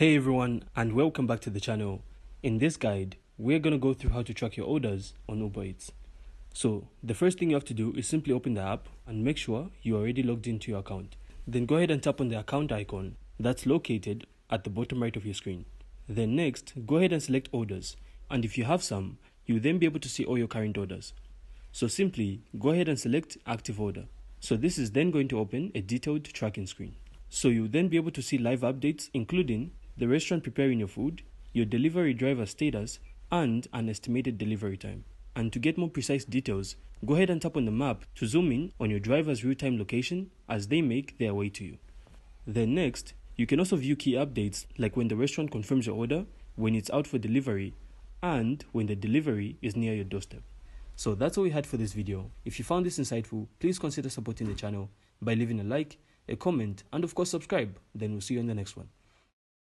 Hey everyone, and welcome back to the channel. In this guide, we're going to go through how to track your orders on Uber Eats. So, the first thing you have to do is simply open the app and make sure you're already logged into your account. Then go ahead and tap on the account icon that's located at the bottom right of your screen. Then next, go ahead and select orders, and if you have some, you'll then be able to see all your current orders. So simply, go ahead and select active order. So this is then going to open a detailed tracking screen. So you'll then be able to see live updates including the restaurant preparing your food, your delivery driver status, and an estimated delivery time. And to get more precise details, go ahead and tap on the map to zoom in on your driver's real-time location as they make their way to you. Then next, you can also view key updates like when the restaurant confirms your order, when it's out for delivery, and when the delivery is near your doorstep. So that's all we had for this video. If you found this insightful, please consider supporting the channel by leaving a like, a comment, and of course subscribe. Then we'll see you in the next one.